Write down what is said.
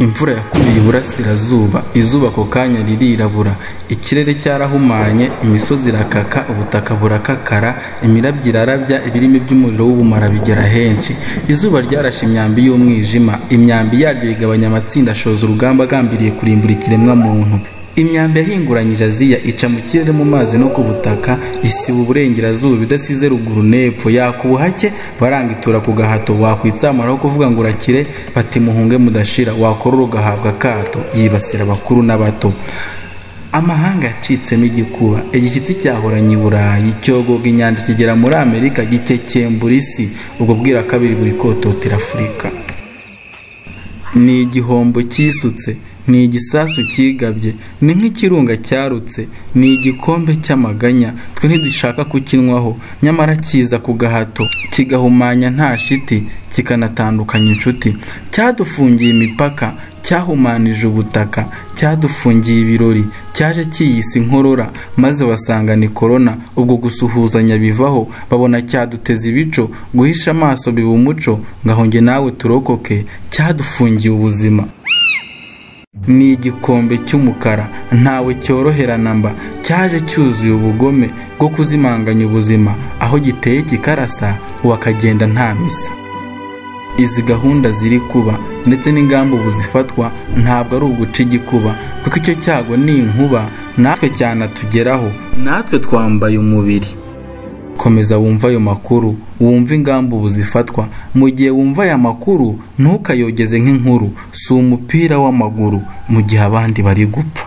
imvura yakuriye iburasirazuba, izuba ako kanya ririrabura, ikirere cyarahumanye, imisozi irakaka, ubutaka burakakara, imirabyo irarabya, ibirimi by'umuriro w'ubumara bigera henshi. Izuba ryarashe imyambi y'umwijima, imyambi yaryo igabanya amatsinda ashoza urugamba agambiriye kurimbura ikiremwa muntu. Imyambi yahinguranyije Aziya ica mu kirere, mu mazi no ku butaka, isiba uburengerazuba idasize ruguru n'epfo. Yakubuhake barangitura ku gahato, wakwitsamaraho kuvuga ngo urakire, bati muhunge mudashira, wakorora ugahabwa akato. Yibasira abakuru n'abato. Amahanga yacitsemo igikuba, igishyitsi cyahoranye i Burayi, cyogoga inyanja kigera muri Amerika, gikekembura isi, ubwo bwira kabiri buri kototera Afurika. Ni igihombo cyisutse, ni igisasu kigabye, ni nk'ikirunga cyarutse, ni igikombe cy'amaganya, twe ntidushaka kukinywaho, nyamara kiza ku gahato, kigahumanya nta shiti, kikanatandukanya inshuti. Cyadufungiye imipaka, cyahumanije ubutaka, cyadufungiye ibirori, cyaje kiyise inkorora, maze basanga ni korona. Ubwo gusuhuzanya bivaho, babona cyaduteza ibico, guhisha amaso biba umuco, ngaho nge nawe turokoke, cyadufungiye ubuzima. Ni igikombe cy'umukara, ntawe cyorohera namba, cyaje cyuzuye ubugome bwo kuzimanganya ubuzima, aho giteye kikarasa, wakagenda nta misa. Izi gahunda ziri kuba ndetse n'ingamba ubu zifatwa, ntabwo ari uguca igikuba, kuko icyo cyago ni inkuba, natwe cyanatugeraho, natwe twambaye umubiri. Komeza wumva ayo makuru, wumva ingamba ubu zifatwa. Mu gihe wumva aya makuru, ntukayogeze nk'inkuru, si umupira w'amaguru, mu gihe abandi bari gupfa.